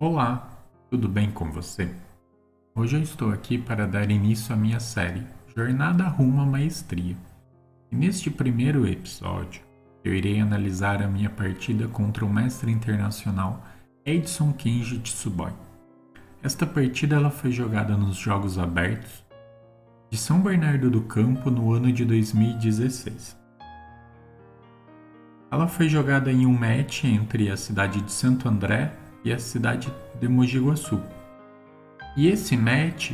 Olá, tudo bem com você? Hoje eu estou aqui para dar início à minha série Jornada rumo à Maestria. E neste primeiro episódio, eu irei analisar a minha partida contra o mestre internacional Edson Kenji Tsuboi. Esta partida ela foi jogada nos Jogos Abertos de São Bernardo do Campo no ano de 2016. Ela foi jogada em um match entre a cidade de Santo André e a cidade de Mogi Guaçu. E esse match,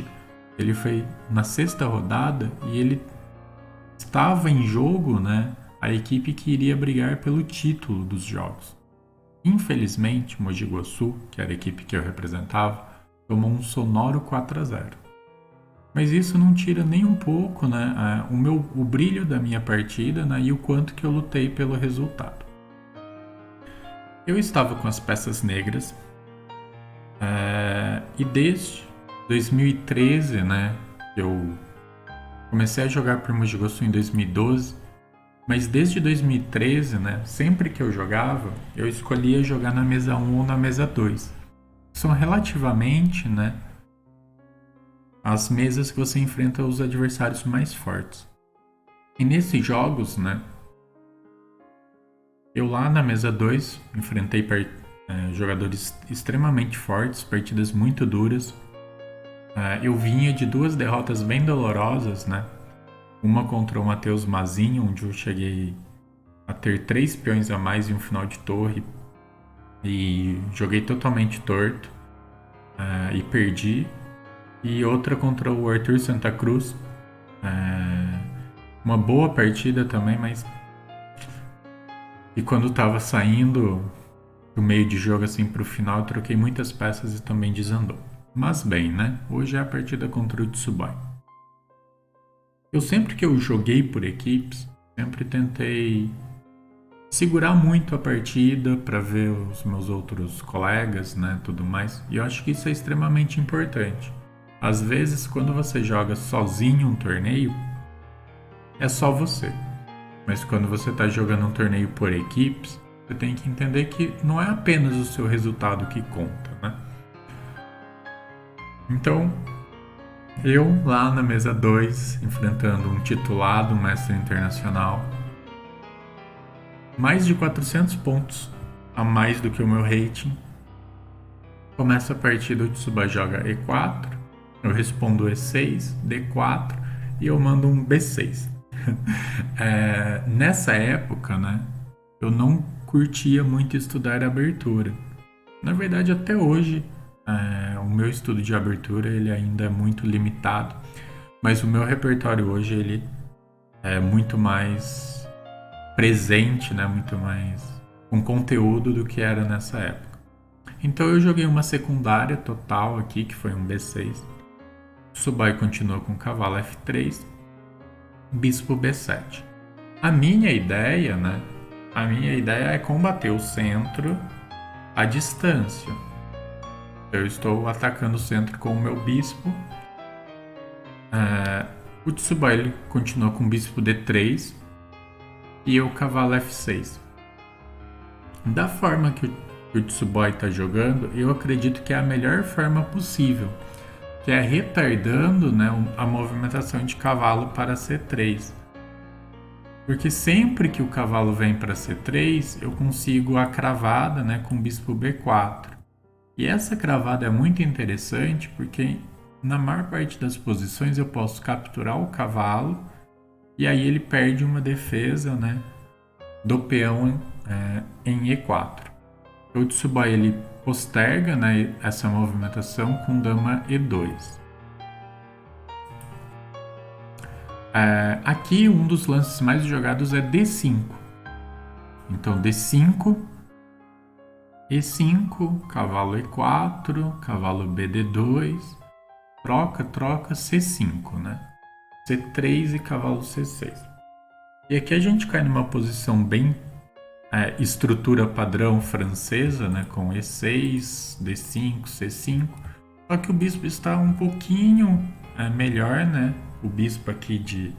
ele foi na sexta rodada e ele estava em jogo, né, a equipe que iria brigar pelo título dos jogos. Infelizmente, Mogi Guaçu, que era a equipe que eu representava, tomou um sonoro 4-0. Mas isso não tira nem um pouco, né, o brilho da minha partida, né, e o quanto que eu lutei pelo resultado. Eu estava com as peças negras e desde 2013, né, eu comecei a jogar por Mogi Guaçu em 2012, mas desde 2013, né, sempre que eu jogava, eu escolhia jogar na mesa 1 ou na mesa 2. São relativamente, né, as mesas que você enfrenta os adversários mais fortes. E nesses jogos, né, eu lá na mesa 2 enfrentei jogadores extremamente fortes, partidas muito duras. Eu vinha de duas derrotas bem dolorosas, né? Uma contra o Matheus Mazinho, onde eu cheguei a ter 3 peões a mais em um final de torre e joguei totalmente torto e perdi. E outra contra o Arthur Santa Cruz, uma boa partida também, mas e quando estava saindo do meio de jogo assim para o final, eu troquei muitas peças e também desandou. Mas bem, né? Hoje é a partida contra o Tsuboi. Eu sempre que eu joguei por equipes, sempre tentei segurar muito a partida para ver os meus outros colegas, né, tudo mais. E eu acho que isso é extremamente importante. Às vezes, quando você joga sozinho um torneio, é só você. Mas quando você está jogando um torneio por equipes, você tem que entender que não é apenas o seu resultado que conta, né? Então, eu lá na mesa 2, enfrentando um titulado, um mestre internacional, mais de 400 pontos a mais do que o meu rating. Começa a partida, o Tsuboi joga E4, eu respondo E6, D4 e eu mando um B6. Nessa época, né, eu não curtia muito estudar abertura. Na verdade, até hoje, o meu estudo de abertura ele ainda é muito limitado, mas o meu repertório hoje ele é muito mais presente, né, muito mais com conteúdo do que era nessa época. Então eu joguei uma secundária total aqui, que foi um B6. Tsuboi continuou com cavalo F3, bispo B7. A minha ideia, né? A minha ideia é combater o centro à distância. Eu estou atacando o centro com o meu bispo. O Tsuboi ele continua com o bispo D3 e o cavalo F6. Da forma que o Tsuboi está jogando, eu acredito que é a melhor forma possível, que é retardando, né, a movimentação de cavalo para C3. Porque sempre que o cavalo vem para C3, eu consigo a cravada, né, com o bispo B4. E essa cravada é muito interessante porque na maior parte das posições eu posso capturar o cavalo e aí ele perde uma defesa, né, do peão em E4. O Tsuboi ele posterga, né, essa movimentação com dama E2. Aqui um dos lances mais jogados é D5. Então D5, E5, cavalo E4, cavalo BD2, troca, C5, né? C3 e cavalo C6. E aqui a gente cai numa posição bem estrutura padrão francesa, né? Com E6, D5, C5. Só que o bispo está um pouquinho melhor, né? O bispo aqui de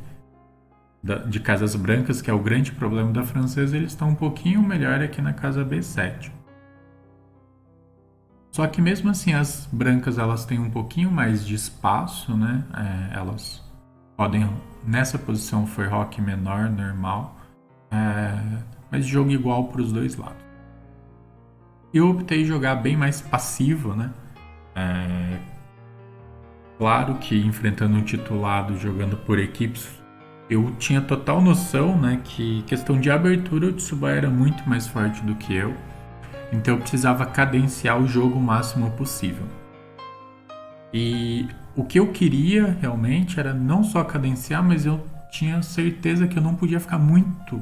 casas brancas, que é o grande problema da francesa, ele está um pouquinho melhor aqui na casa B7. Só que mesmo assim as brancas elas têm um pouquinho mais de espaço, né? Elas podem... Nessa posição foi roque menor, normal. Mas jogo igual para os dois lados. Eu optei jogar bem mais passivo, né? Claro que enfrentando um titulado, jogando por equipes, eu tinha total noção, né, que questão de abertura o Tsubaya era muito mais forte do que eu, então eu precisava cadenciar o jogo o máximo possível. E o que eu queria realmente era não só cadenciar, mas eu tinha certeza que eu não podia ficar muito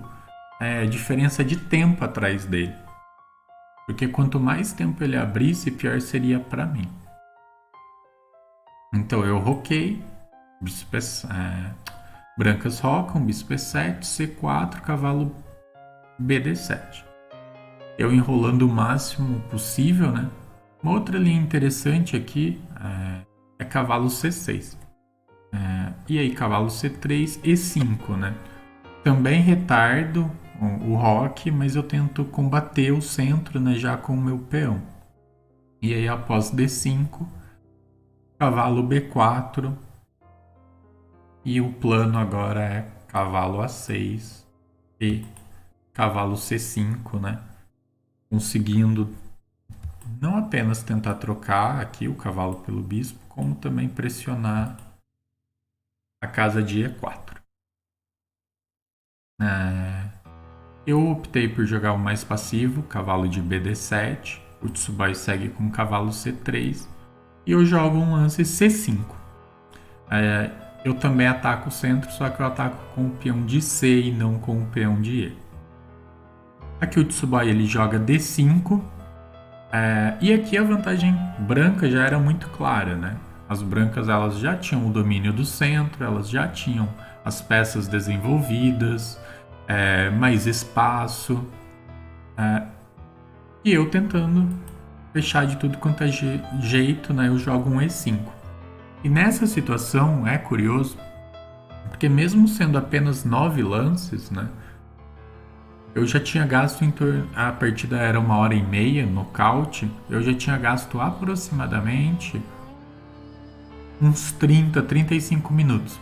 diferença de tempo atrás dele. Porque quanto mais tempo ele abrisse, pior seria para mim. Então eu roquei, brancas rocam, bispo E7, C4, cavalo BD7. Eu enrolando o máximo possível, né? Uma outra linha interessante aqui é cavalo C6. E aí cavalo C3 e 5, né? Também retardo o roque, mas eu tento combater o centro, né, já com o meu peão. E aí após D5, cavalo B4 e o plano agora é cavalo A6 e cavalo C5, né? Conseguindo não apenas tentar trocar aqui o cavalo pelo bispo, como também pressionar a casa de E4. Eu optei por jogar o mais passivo, cavalo de BD7, o Tsubai segue com cavalo C3 e eu jogo um lance C5. Eu também ataco o centro, só que eu ataco com o peão de C e não com o peão de E. Aqui o Tsubai ele joga D5, e aqui a vantagem branca já era muito clara, né? As brancas elas já tinham o domínio do centro, elas já tinham as peças desenvolvidas, mais espaço, e eu tentando fechar de tudo quanto é jeito, né? Eu jogo um E5. E nessa situação é curioso, porque mesmo sendo apenas 9 lances, né? Eu já tinha gasto a partida era 1h30, nocaute. Eu já tinha gasto aproximadamente uns 35 minutos.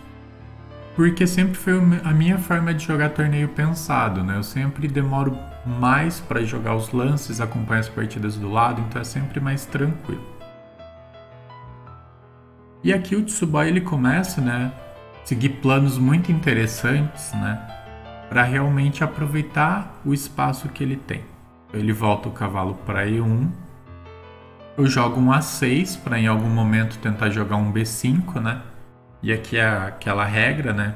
Porque sempre foi a minha forma de jogar torneio pensado, né? Eu sempre demoro mais para jogar os lances, acompanhar as partidas do lado, então é sempre mais tranquilo. E aqui o Tsubai ele começa, né, seguir planos muito interessantes, né, para realmente aproveitar o espaço que ele tem. Ele volta o cavalo para E1. Eu jogo um A6 para em algum momento tentar jogar um B5, né? E aqui é aquela regra, né?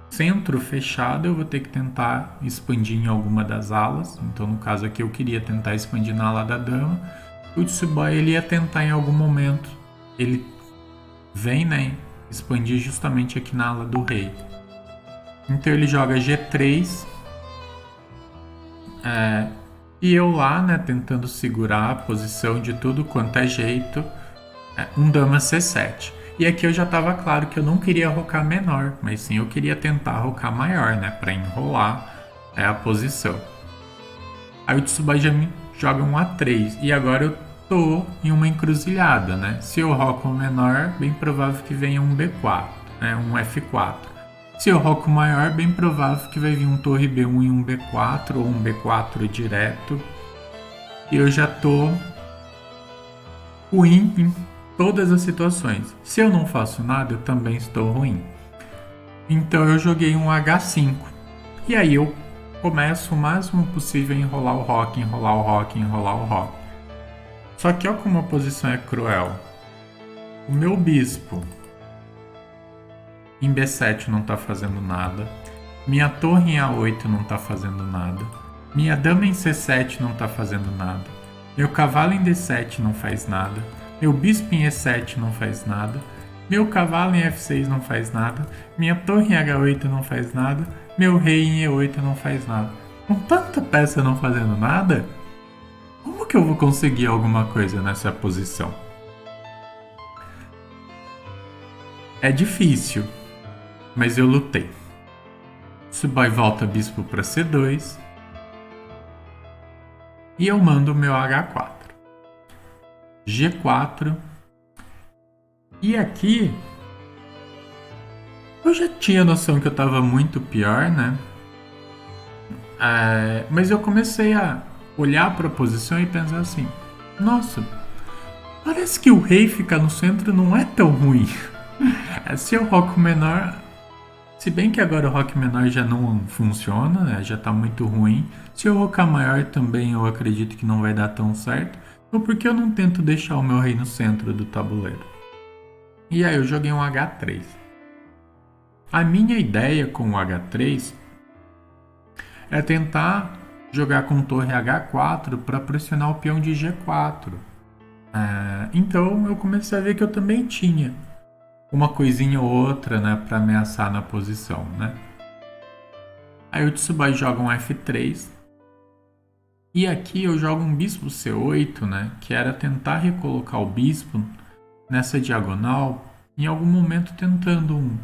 Centro fechado, eu vou ter que tentar expandir em alguma das alas. Então, no caso aqui, eu queria tentar expandir na ala da dama. O Tsubai ele ia tentar em algum momento. Ele vem, né, expandir justamente aqui na ala do rei. Então ele joga G3. E eu lá, né, tentando segurar a posição de tudo quanto é jeito. Um dama C7. E aqui eu já estava claro que eu não queria rocar menor, mas sim eu queria tentar rocar maior, né, para enrolar a posição. Aí o Tsubai já me joga um A3 e agora eu tô em uma encruzilhada, né? Se eu roco menor, bem provável que venha um B4, né, um F4. Se eu roco maior, bem provável que vai vir um torre B1 e um B4 ou um B4 direto. E eu já tô ruim em todas as situações. Se eu não faço nada, eu também estou ruim. Então eu joguei um H5. E aí eu começo o máximo possível a enrolar o roque, enrolar o roque, enrolar o roque. Só que olha como a posição é cruel. O meu bispo em B7 não está fazendo nada. Minha torre em A8 não está fazendo nada. Minha dama em C7 não está fazendo nada. Meu cavalo em D7 não faz nada. Meu bispo em E7 não faz nada. Meu cavalo em F6 não faz nada. Minha torre em H8 não faz nada. Meu rei em E8 não faz nada. Com tanta peça não fazendo nada, como que eu vou conseguir alguma coisa nessa posição? É difícil, mas eu lutei. Tsubai volta bispo para C2 e eu mando o meu H4. G4. E aqui eu já tinha noção que eu estava muito pior, né? Mas eu comecei a olhar para a posição e pensar assim: nossa, parece que o rei ficar no centro não é tão ruim. Se o rock menor, se bem que agora o rock menor já não funciona, né? Já tá muito ruim. Se eu rocar maior também eu acredito que não vai dar tão certo. Então por que eu não tento deixar o meu rei no centro do tabuleiro? E aí eu joguei um H3. A minha ideia com o H3 é tentar jogar com torre H4 para pressionar o peão de G4. Então eu comecei a ver que eu também tinha uma coisinha ou outra, né, para ameaçar na posição, né? Aí o Tsubai joga um F3 e aqui eu jogo um bispo C8, né, que era tentar recolocar o bispo nessa diagonal, em algum momento tentando um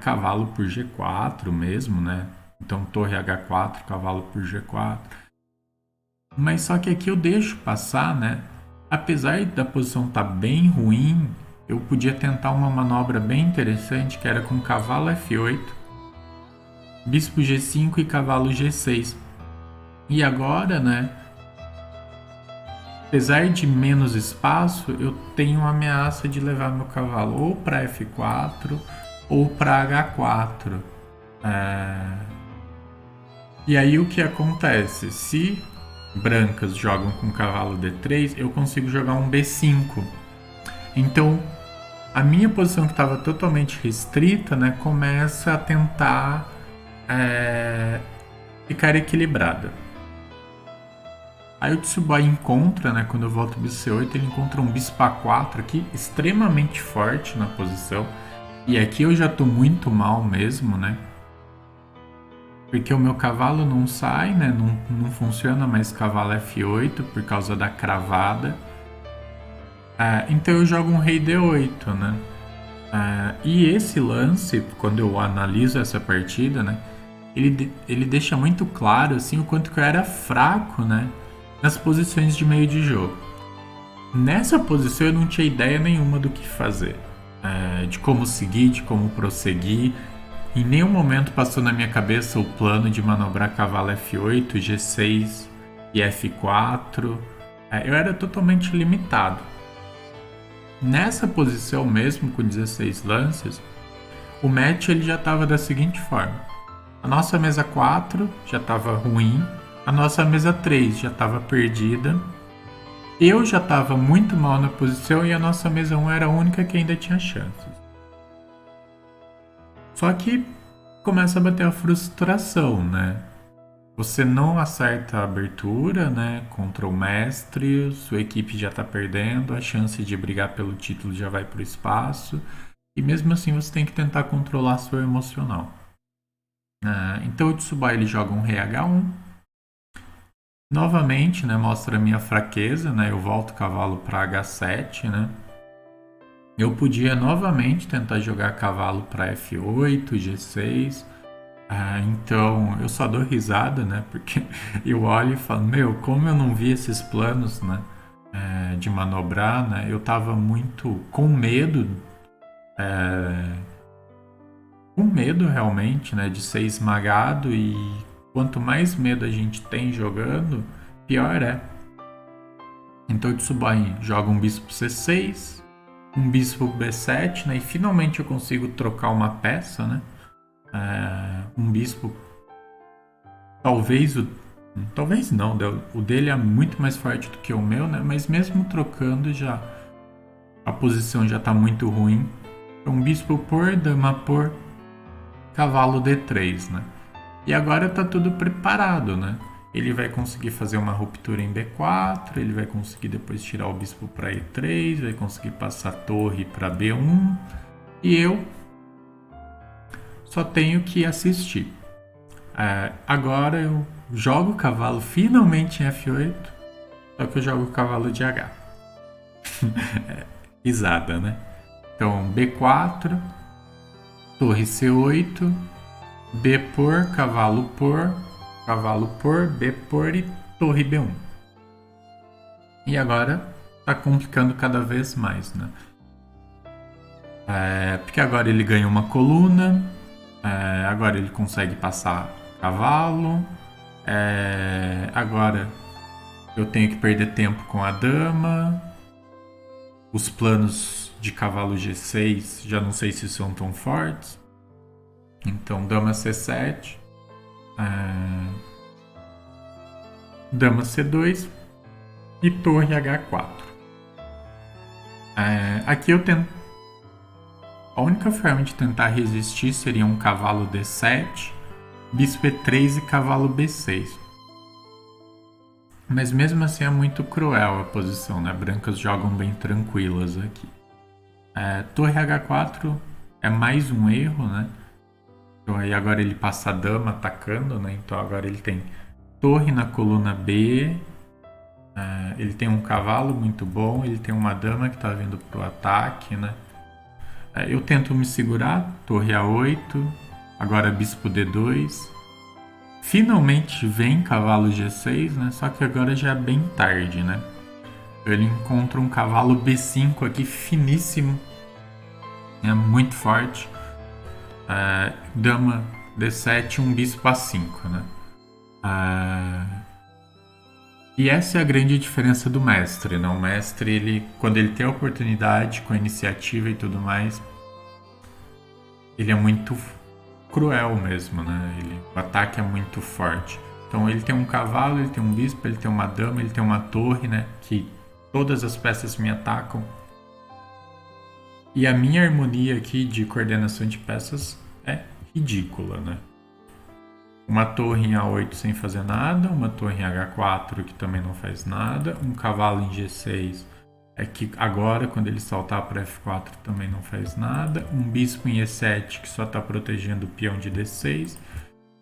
cavalo por G4 mesmo, né? Então torre H4, cavalo por G4. Mas só que aqui eu deixo passar, né? Apesar da posição estar bem ruim, eu podia tentar uma manobra bem interessante, que era com cavalo F8, bispo G5 e cavalo G6. E agora, né? Apesar de menos espaço, eu tenho a ameaça de levar meu cavalo ou para F4 ou para H4. E aí o que acontece? Se brancas jogam com cavalo D3, eu consigo jogar um B5. Então, a minha posição que estava totalmente restrita, né, começa a tentar ficar equilibrada. Aí o Tsubai encontra, né, quando eu volto o bispo C8, ele encontra um bispo A4 aqui, extremamente forte na posição. E aqui eu já estou muito mal mesmo, né? Porque o meu cavalo não sai, né? Não funciona mais cavalo F8 por causa da cravada. Então eu jogo um rei D8, né? E esse lance, quando eu analiso essa partida, né? Ele deixa muito claro assim, o quanto que eu era fraco, né? Nas posições de meio de jogo. Nessa posição eu não tinha ideia nenhuma do que fazer. De como seguir, de como prosseguir. Em nenhum momento passou na minha cabeça o plano de manobrar cavalo F8, G6 e F4. Eu era totalmente limitado. Nessa posição mesmo, com 16 lances, o match ele já estava da seguinte forma. A nossa mesa 4 já estava ruim, a nossa mesa 3 já estava perdida, eu já estava muito mal na posição e a nossa mesa 1 era a única que ainda tinha chances. Só que começa a bater a frustração, né? Você não acerta a abertura, né? Contra o mestre, sua equipe já tá perdendo, a chance de brigar pelo título já vai pro espaço. E mesmo assim você tem que tentar controlar seu emocional. Então o Tsubai ele joga um rei H1. Novamente, né? Mostra a minha fraqueza, né? Eu volto o cavalo para H7, né? Eu podia novamente tentar jogar cavalo para F8, G6. Então eu só dou risada, né? Porque eu olho e falo, meu, como eu não vi esses planos, né? De manobrar, né? Eu tava muito com medo, realmente, né? De ser esmagado e quanto mais medo a gente tem jogando, pior é. Então o Tsubai joga um bispo C6, um bispo B7, né? E finalmente eu consigo trocar uma peça, né? Um bispo, talvez não, o dele é muito mais forte do que o meu, né? Mas mesmo trocando já a posição já está muito ruim. Então bispo por, dama por, cavalo D3, né? E agora está tudo preparado, né? Ele vai conseguir fazer uma ruptura em B4, ele vai conseguir depois tirar o bispo para E3, vai conseguir passar a torre para B1 e eu só tenho que assistir. Agora eu jogo o cavalo finalmente em F8, só que eu jogo o cavalo de H. Risada, né? Então B4, torre C8, B por, cavalo por, B por e torre B1. E agora tá complicando cada vez mais, né? Porque agora ele ganha uma coluna, agora ele consegue passar cavalo, agora eu tenho que perder tempo com a dama. Os planos de cavalo G6 já não sei se são tão fortes. Então dama C7, dama C2 e torre H4. Aqui eu tento. A única forma de tentar resistir seria um cavalo D7, bispo E3 e cavalo B6. Mas mesmo assim é muito cruel a posição, né? Brancas jogam bem tranquilas aqui. Torre H4 é mais um erro, né? Então aí agora ele passa a dama atacando, né? Então agora ele tem torre na coluna B, ele tem um cavalo muito bom, ele tem uma dama que está vindo pro ataque, né? Eu tento me segurar, torre A8, agora bispo D2. Finalmente vem cavalo G6, né? Só que agora já é bem tarde, né? Ele encontra um cavalo B5 aqui finíssimo, é muito forte. Dama D7, um bispo A5, né? E essa é a grande diferença do mestre, né? O mestre, ele, quando ele tem a oportunidade, com a iniciativa e tudo mais, ele é muito cruel mesmo, né? O ataque é muito forte. Então ele tem um cavalo, ele tem um bispo, ele tem uma dama, ele tem uma torre, né? Que todas as peças me atacam. E a minha harmonia aqui de coordenação de peças é ridícula, né? Uma torre em A8 sem fazer nada, uma torre em H4 que também não faz nada, um cavalo em G6 que agora, quando ele saltar para F4, também não faz nada, um bispo em E7 que só está protegendo o peão de D6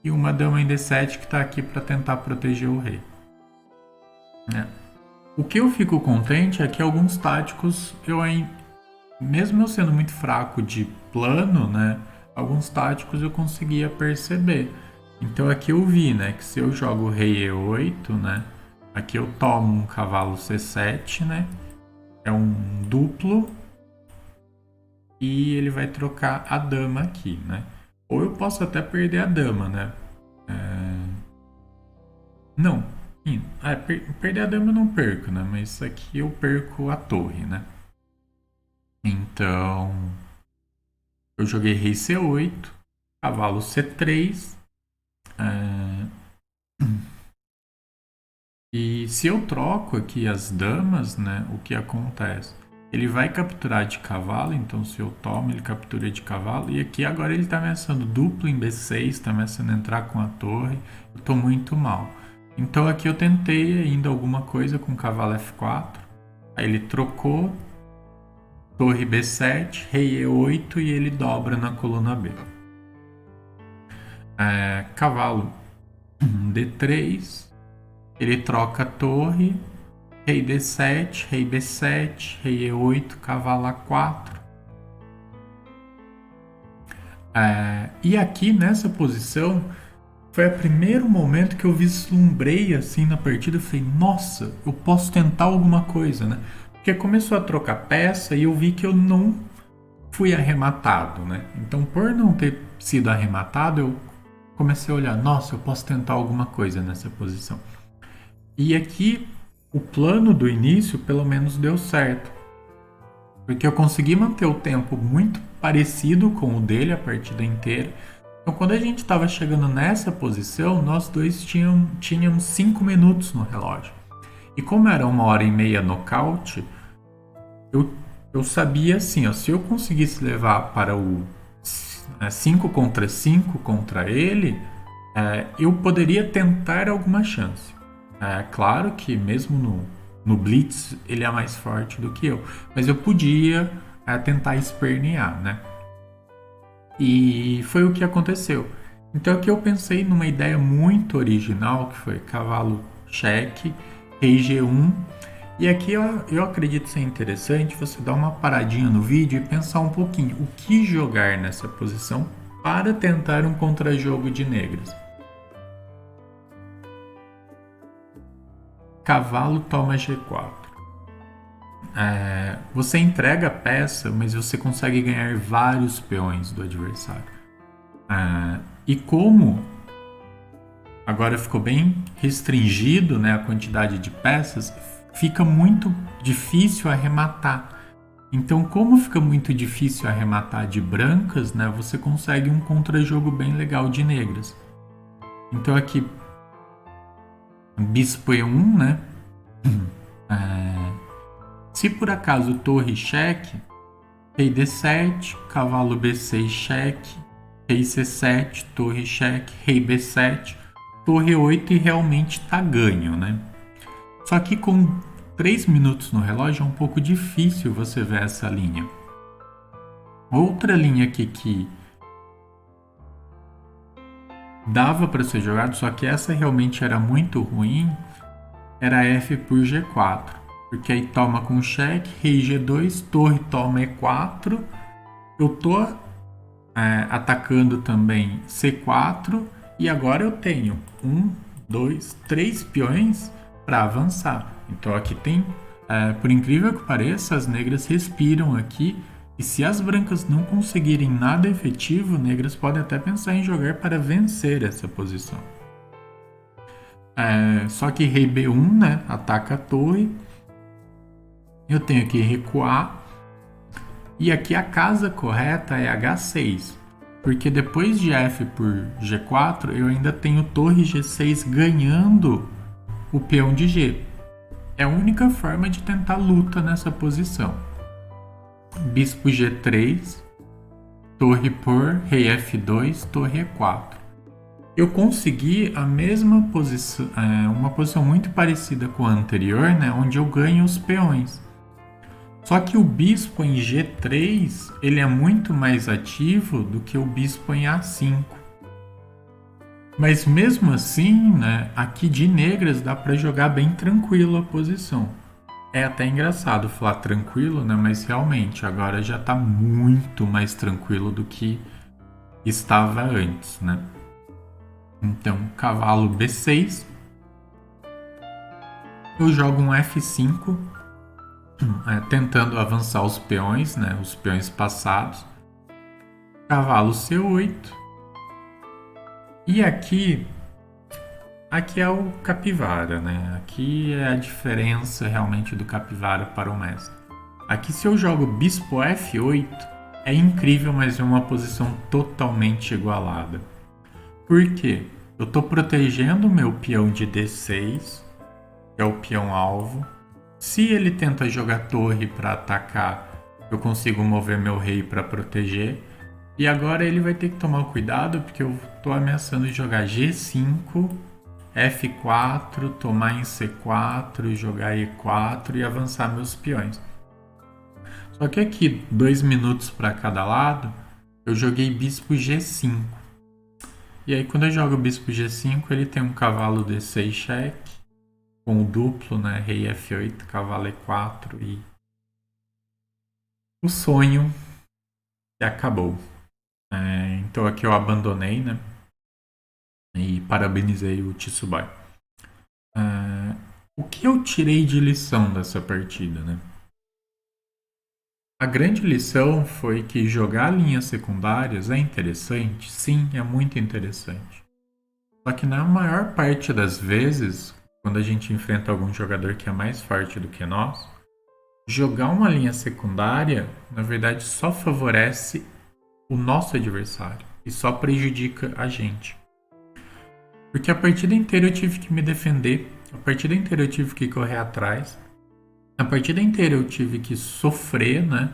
e uma dama em D7 que está aqui para tentar proteger o rei. O que eu fico contente é que alguns táticos, mesmo eu sendo muito fraco de plano, né, alguns táticos eu conseguia perceber. Então aqui eu vi, né, que se eu jogo rei E8, né, aqui eu tomo um cavalo C7, né, é um duplo e ele vai trocar a dama aqui, né. Ou eu posso até perder a dama, né. Não, perder a dama eu não perco, né, mas aqui eu perco a torre, né. Então eu joguei rei C8, cavalo C3. E se eu troco aqui as damas, né, o que acontece? Ele vai capturar de cavalo, então se eu tomo, ele captura de cavalo. E aqui agora ele está ameaçando duplo em B6, está ameaçando entrar com a torre. Eu estou muito mal. Então aqui eu tentei ainda alguma coisa com cavalo F4. Aí ele trocou, torre B7, rei E8 e ele dobra na coluna B. Cavalo D3, ele troca a torre, rei D7, rei B7, rei E8, cavalo A4. E aqui nessa posição foi o primeiro momento que eu vislumbrei assim na partida. Eu falei, nossa, eu posso tentar alguma coisa, né? Porque começou a trocar peça e eu vi que eu não fui arrematado, né? Então, por não ter sido arrematado, eu comecei a olhar, nossa, eu posso tentar alguma coisa nessa posição. E aqui, o plano do início, pelo menos, deu certo. Porque eu consegui manter o tempo muito parecido com o dele a partida inteira. Então, quando a gente estava chegando nessa posição, nós dois tínhamos 5 minutos no relógio. E como era 1h30 nocaute, eu sabia assim, ó, se eu conseguisse levar para o 5 contra 5 contra ele, eu poderia tentar alguma chance. Claro que mesmo no Blitz ele é mais forte do que eu, mas eu podia tentar espernear, né? E foi o que aconteceu. Então aqui eu pensei numa ideia muito original, que foi cavalo cheque, rei G1. E aqui eu acredito ser interessante você dar uma paradinha no vídeo e pensar um pouquinho o que jogar nessa posição para tentar um contra-jogo de negros. Cavalo toma G4. você entrega a peça, mas você consegue ganhar vários peões do adversário. E como agora ficou bem restringido, né, a quantidade de peças, fica muito difícil arrematar. Então, como fica muito difícil arrematar de brancas, né, você consegue um contra-jogo bem legal de negras. Então aqui, bispo E1, né? Se por acaso torre cheque, rei D7, cavalo B6 cheque, rei C7, torre cheque, rei B7, torre 8 e realmente tá ganho, né? Só que com 3 minutos no relógio é um pouco difícil você ver essa linha. Outra linha aqui que dava para ser jogado, só que essa realmente era muito ruim, era F por G4. Porque aí toma com cheque, rei G2, torre toma E4. Eu tô atacando também C4 e agora eu tenho 1, 2, 3 peões para avançar. Então aqui tem, por incrível que pareça, as negras respiram aqui. E se as brancas não conseguirem nada efetivo, negras podem até pensar em jogar para vencer essa posição. Só que rei B1, né, ataca a torre. Eu tenho que recuar. E aqui a casa correta é H6. Porque depois de F por G4, eu ainda tenho torre G6 ganhando o peão de G. É a única forma de tentar luta nessa posição. Bispo G3, torre por rei F2, torre E4. Eu consegui a mesma posição, uma posição muito parecida com a anterior, né, onde eu ganho os peões. Só que o bispo em G3 ele é muito mais ativo do que o bispo em A5. Mas mesmo assim, né, aqui de negras dá para jogar bem tranquilo a posição. É até engraçado falar tranquilo, né, mas realmente agora já está muito mais tranquilo do que estava antes, né? Então, cavalo B6. Eu jogo um F5, tentando avançar os peões, né? Os peões passados. Cavalo C8. E aqui é o capivara, né? Aqui é a diferença realmente do capivara para o mestre. Aqui se eu jogo bispo F8, é incrível, mas é uma posição totalmente igualada. Por quê? Eu estou protegendo o meu peão de D6, que é o peão alvo. Se ele tenta jogar torre para atacar, eu consigo mover meu rei para proteger. E agora ele vai ter que tomar cuidado, porque eu estou ameaçando jogar G5, F4, tomar em C4, jogar E4 e avançar meus peões. Só que aqui, 2 minutos para cada lado, eu joguei bispo G5. E aí quando eu jogo bispo G5, ele tem um cavalo D6 cheque, com o duplo, né, rei F8, cavalo E4 e o sonho se acabou. Então aqui eu abandonei, né, e parabenizei o Tsubai. O que eu tirei de lição dessa partida, né? A grande lição foi que jogar linhas secundárias é interessante, sim, é muito interessante. Só que na maior parte das vezes, quando a gente enfrenta algum jogador que é mais forte do que nós, jogar uma linha secundária, na verdade, só favorece o nosso adversário e só prejudica a gente. Porque a partida inteira eu tive que me defender, a partida inteira eu tive que correr atrás, a partida inteira eu tive que sofrer, né?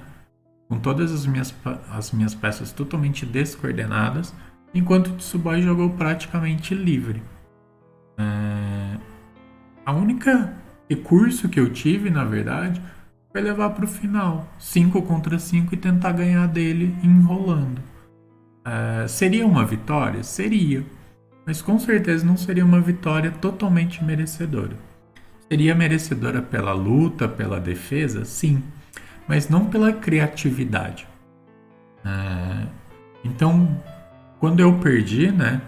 Com todas as minhas peças totalmente descoordenadas, enquanto o Tsubai jogou praticamente livre. A única recurso que eu tive, na verdade, foi levar para o final, 5 contra 5 e tentar ganhar dele enrolando. Seria uma vitória? Seria. Mas com certeza não seria uma vitória totalmente merecedora. Seria merecedora pela luta, pela defesa? Sim. Mas não pela criatividade. Então, quando eu perdi, né?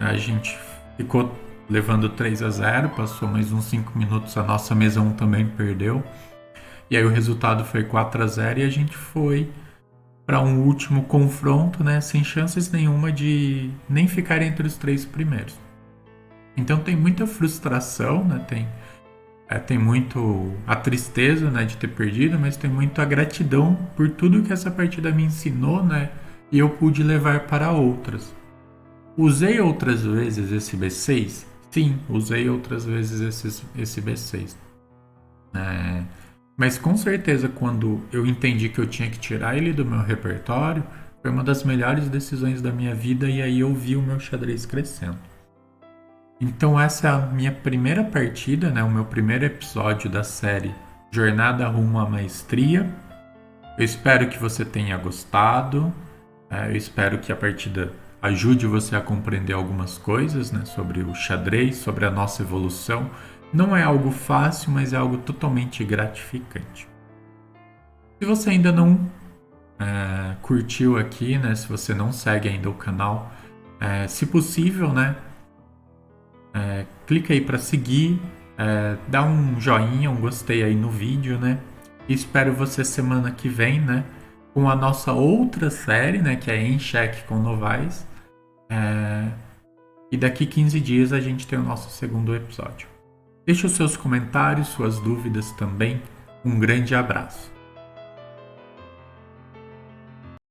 A gente ficou levando 3-0, passou mais uns 5 minutos, a nossa mesa 1 também perdeu. E aí o resultado foi 4-0 e a gente foi para um último confronto, né, sem chances nenhuma de nem ficar entre os 3 primeiros. Então tem muita frustração, né, tem muito a tristeza, né, de ter perdido, mas tem muito a gratidão por tudo que essa partida me ensinou, né, e eu pude levar para outras. Usei outras vezes esse B6? Sim, usei outras vezes esse B6. Mas com certeza, quando eu entendi que eu tinha que tirar ele do meu repertório, foi uma das melhores decisões da minha vida e aí eu vi o meu xadrez crescendo. Então essa é a minha primeira partida, né, o meu primeiro episódio da série Jornada Rumo à Maestria. Eu espero que você tenha gostado. Eu espero que a partida ajude você a compreender algumas coisas, né, sobre o xadrez, sobre a nossa evolução. Não é algo fácil, mas é algo totalmente gratificante. Se você ainda não curtiu aqui, né, se você não segue ainda o canal, se possível, né, clica aí para seguir, dá um joinha, um gostei aí no vídeo, né? E espero você semana que vem, né? Com a nossa outra série, né? Que é Em Xeque com Novaes. E daqui 15 dias a gente tem o nosso segundo episódio. Deixe os seus comentários, suas dúvidas também. Um grande abraço.